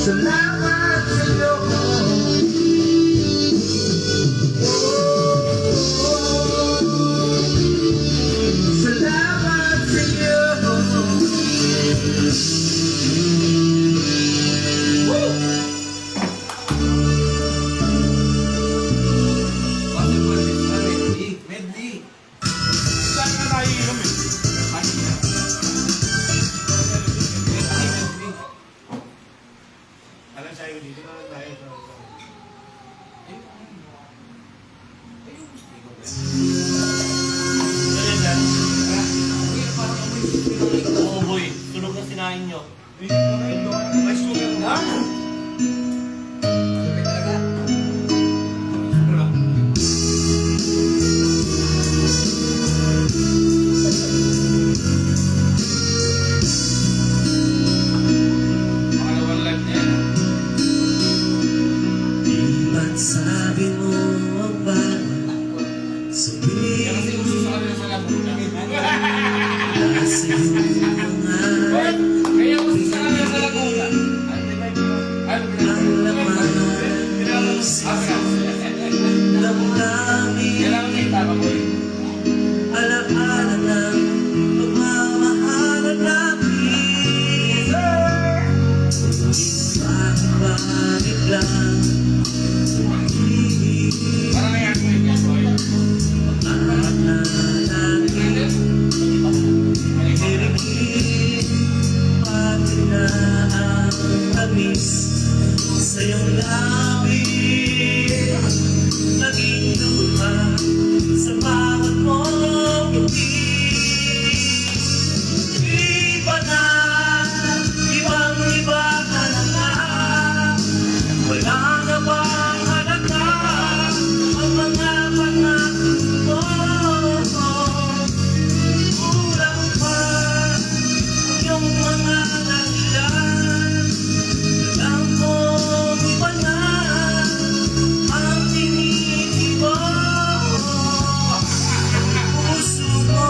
Salamat sa'yo. Salamat sa'yo. Medley. Saan na naiinom eh? Alam sa'yo dito na tayo. Oo boy, sunog na sinain nyo. May sugar na. Ba't sabi mo ang bawat sabihin nasa iyong mga ang laman ng isip damdamin alaala ng pagmamahalan namin bakit ba biglang sa iyong labi naging luha sa bawat mong ngiti iba na, ibang-iba ka na nga wala na bang halaga ang mga pangako mo kulang pa yung mga dahilan alam mo iba na ang tinitibok puso mo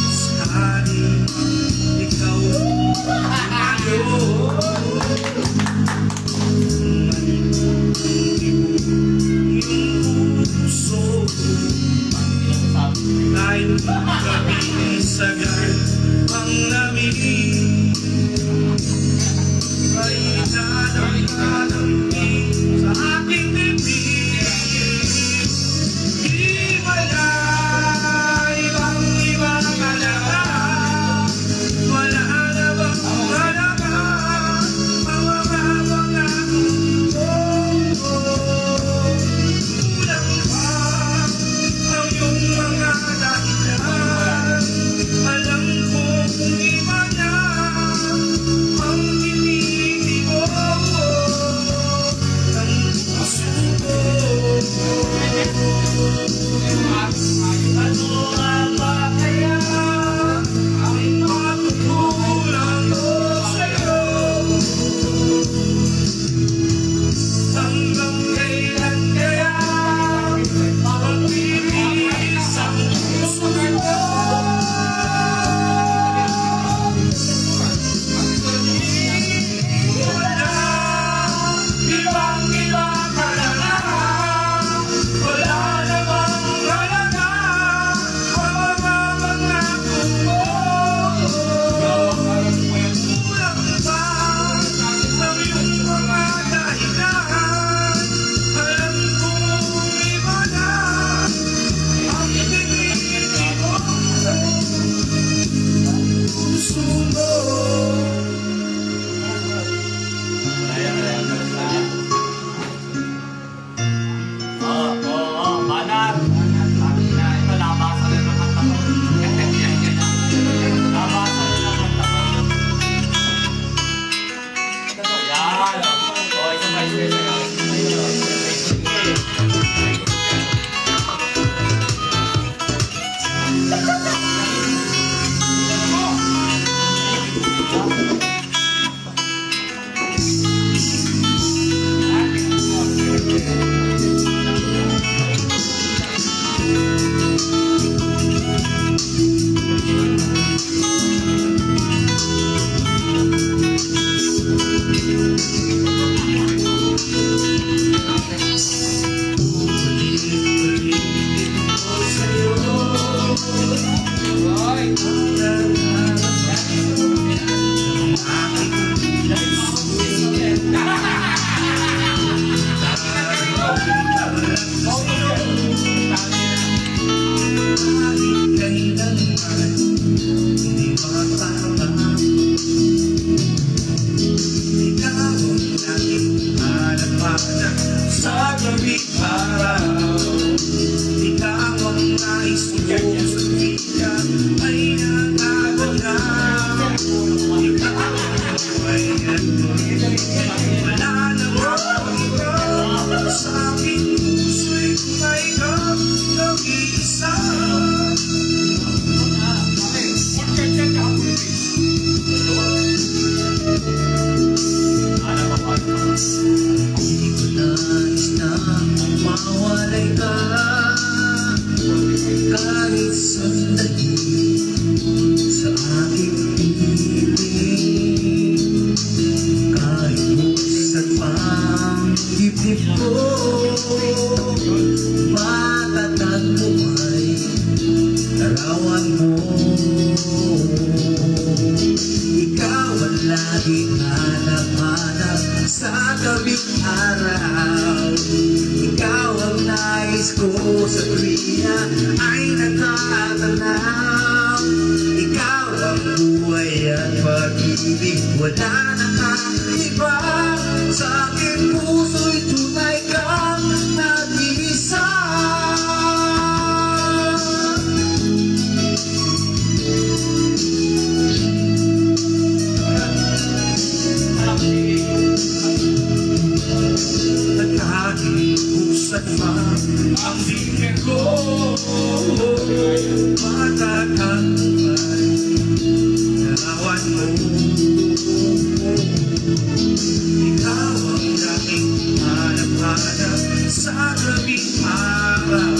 sakaling ikaw ayaw yung puso kahit kami sagad ang lamig ay dadamdamin sa aking bibig iba na, ibang-iba ka na wala na bang halaga ang mga pangako mo kulang pa ang iyong mga dahilan alam ko kung iba na ang tinitibok ng puso ko ano nga ba kaya ang matutulang ko sa'yo hanggang kailan kaya magbibigis ang puso ko wala, ibang-iba ka na lang wala na bang halaga ang mga pangako mo kulang pa ang iyong mga dahilan alam kong iba na ang tinitibok puso mo Oo, banat. Ito, nabasa na ng kanta ko. Nabasa na ng kanta ko. Yan. O, isang pa, isa. gabing araw. Ikaw ang nais ko sa tuwina ay nanganganak. Ikaw ang buhayan ko, wala namang iba. Sa aking puso'y may nag-iisa. Di ko nais na mawalay ka kahit sandali sa aking piling. Kahit buksan pang dibdib ko, matatag mo ay larawan mo. Ikaw ang laging hanap-hanap sa gabing araw. Ikaw ang nais ko sa tuwina ay natatanaw. Ikaw ang buhay at pag-ibig, wala nang iba. Sa aking puso'y tunay kang nag-iisa. Nagkakipusat pa ang bibig ko, matatagpay larawan mo. Ikaw ang dating hanap-hanap sa gabing araw.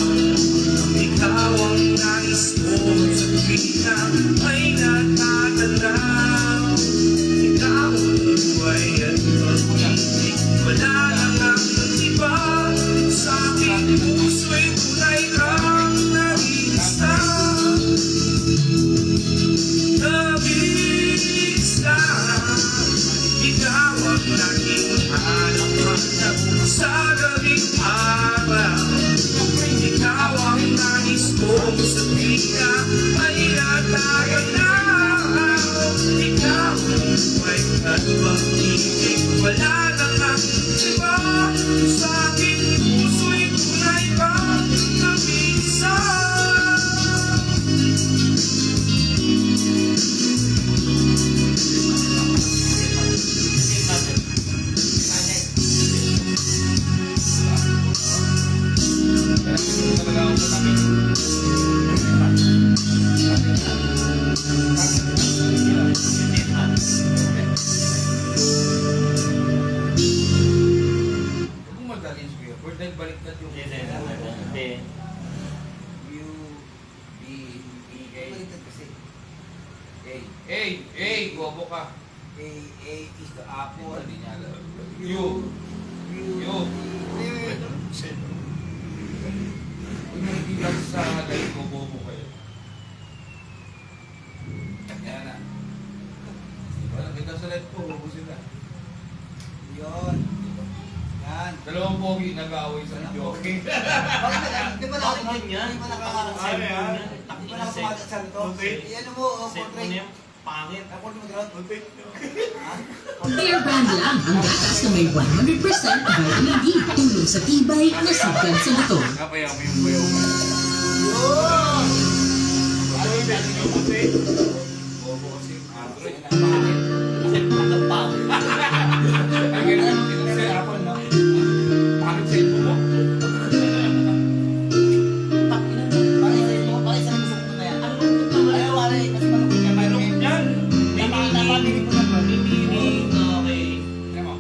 Ikaw ang nais ko sa tuwina ay natatanaw. Ikaw ang buhay at pag-ibig, wala nang iba. Sa aking puso'y tunay kang nag-iisa. Nag-iisa. Ikaw ang laging hanap-hanap sa gabing araw. Ikaw ang nais ko sa tuwina ay nataganaw. Ikaw ang buhay at pag-ibig, wala nang iba. Sa aking puso'y tunay kang nag-iisa. Kung madalin siya, or dahil baliktad yung baliktad kasi. Guwapo ka. A is the apple. Hindi niya alam. Kung nakikita sa live ko, bobo kayo. Yan na. Diba, nakita sa live ko, bobo sila. Yun. Yan. Dalawang pogi nag-aaway sa joking. Bakit di ba Bakit nakakita? ganyan? Di ba Parang nakakita? cellphone yan. Di ba nakakita sa ito? Yan mo, Cellphone portrait. yan. Pangit. Portrait mo gano'n? Beer brand lang ang gatas na may 100% vitamin D. Tulong sa tibay na sikat sa buto. Kapaya mo yung bayo. Yun! Bobo kasi. Android. Kasi pangit pangit. Ang ganun, kinasay Apple, no? Pangit sa ito mo. Bakit sa ito? Bakit sa gusto mo na yan? Ayaw, wala eh. Kasi malapit ka. Yan! Napamili ko na ba? Okay. Yan mo.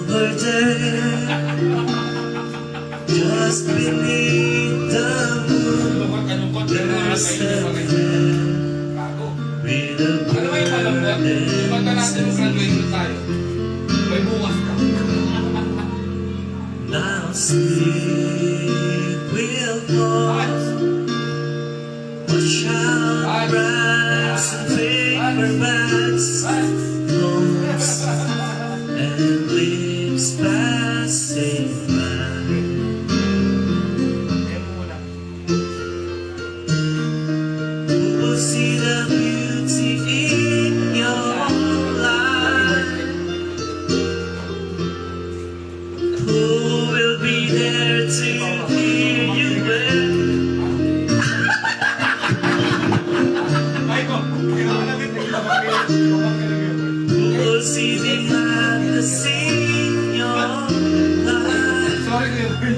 Over there, just beneath the moon, Kalungkot, there's kayo a na man Bago. with a Ano ba yung malungkot? Yung pagka natin yung graduation tayo, may bukas ka. now sleep will fall. Watch out, brass and finger bats, bones and lips passing by. Who will see the beauty in your life? in your life, Sorry, Kuya Bern.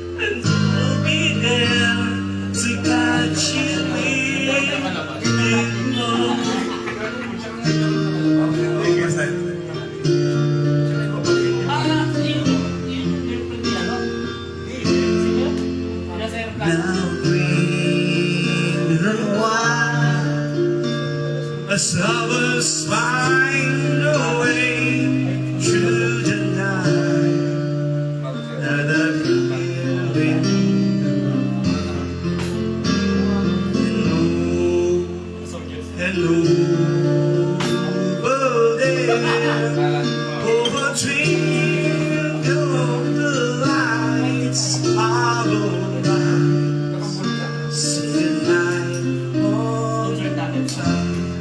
and I'll be there to guide you in more. Now green and white, as others find a way through the night. Another building, hello, over there, over twinkle of the lights of the night, see the night all the time.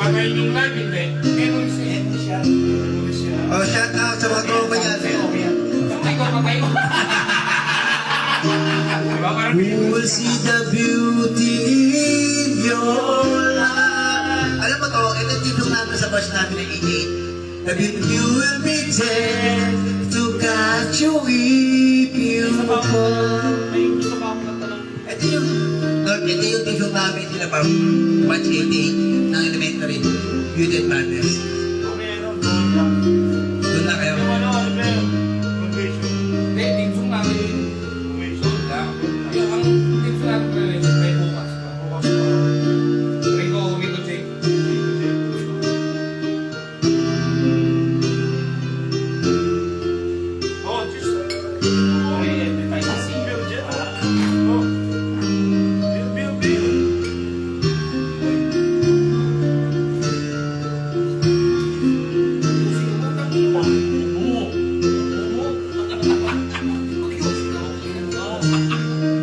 Pagayin yung live, hindi. Memories eh. Oh, shout out sa mga tropa niya. Ay, ko patay mo. Diba parang Who will see the beauty in your life? Alam mo to, ito titong namin sa batch namin ng 88. The beauty you will be there to catch you if you fall. Ito yung titong namin nila pang batch 88 ng elementary. Beauty and Madness. Doon na kayo. hindi, team song namin yun. Doon lang. Ang team song namin may bukas. Rico J.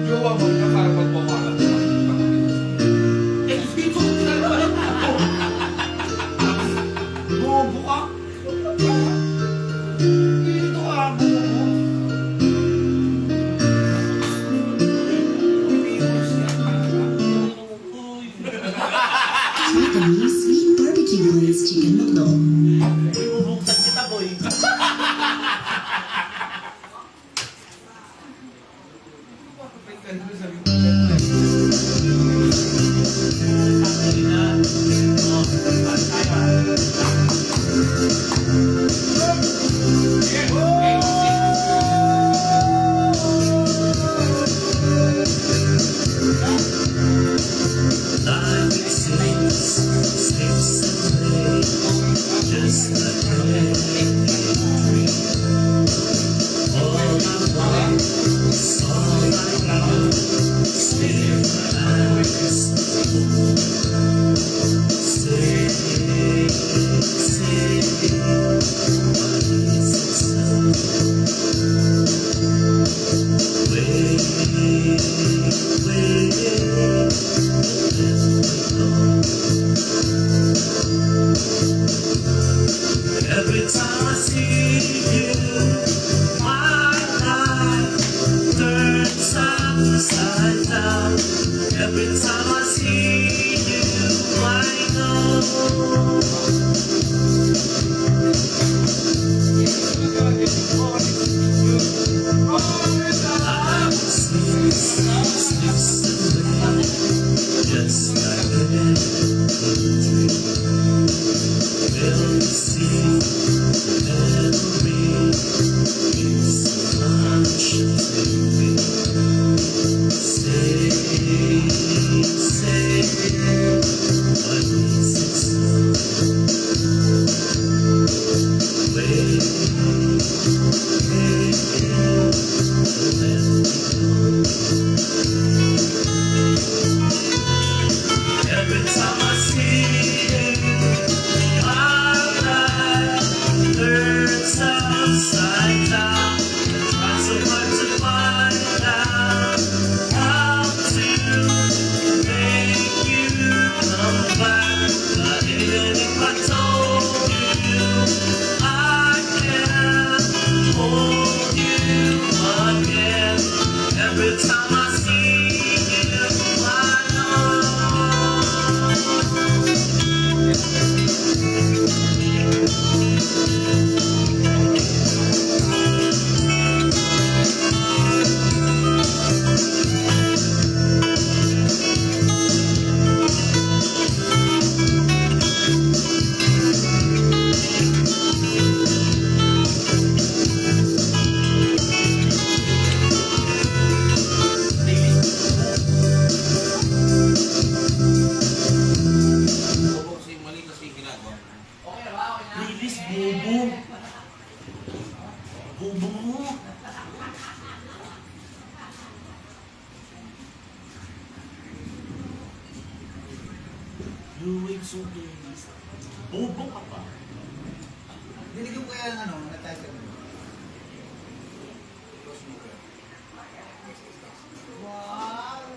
Jowa mo na para magpapala. Bobo ka? Dito ka, bobo. Kami sweet barbecue glazed chicken McDo. Bubuksan kita, boy. Life slips away, just like a dream. All I want is all I know. Still I stay, every time I see you, my life turns upside down. Every time I see you, I know. Life slips away, just like a dream. Will see memory is much to me. Say, what is it? Wait, let me go. Every time I see you, my life turns Please, bobo. Bobo mo. Louie, so please. Bobo ka pa. Binigyan ko kaya ng ano, na title mo. Wow!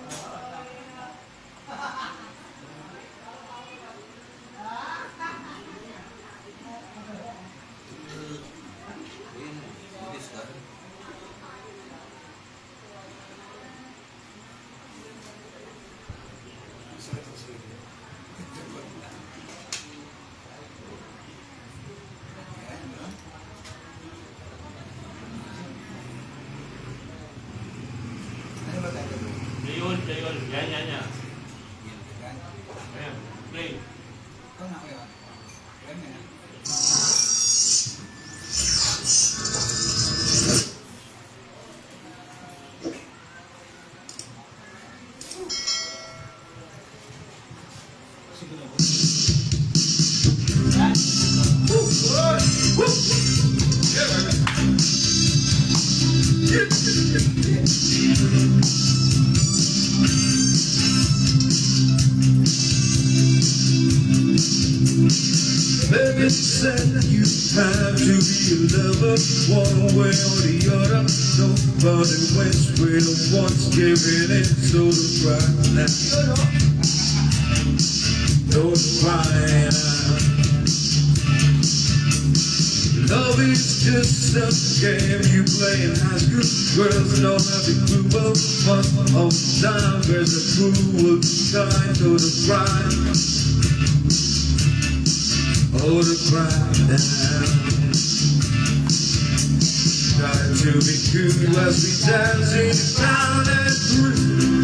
Ano ba title mo? Leon. Yan. Yan. Ayan, play. Ikaw na kayo. Yan na. Baby said you have to be a lover one way or the other. Nobody wins with the ones giving in to the right now. No crying out. Love is just a game you play in high school. Girls don't have the clue, but most of the time there's a cruel kind to the crime. Oh, the crime down. Trying to be cool as we dance in the town and through.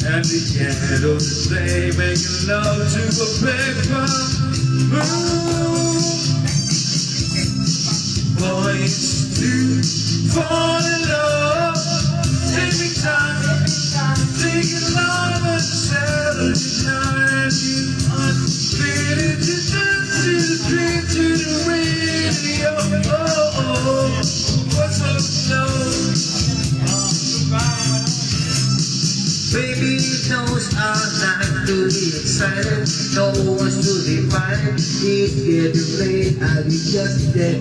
At the end of the day, making love to a paper moon. Boys do fall in love. Take me time, take it long, but settle it night. Feel it to dance to the dream to the radio. What's up now? Baby knows I like to be excited. No one's to define. It's getting late, I'll be just dead.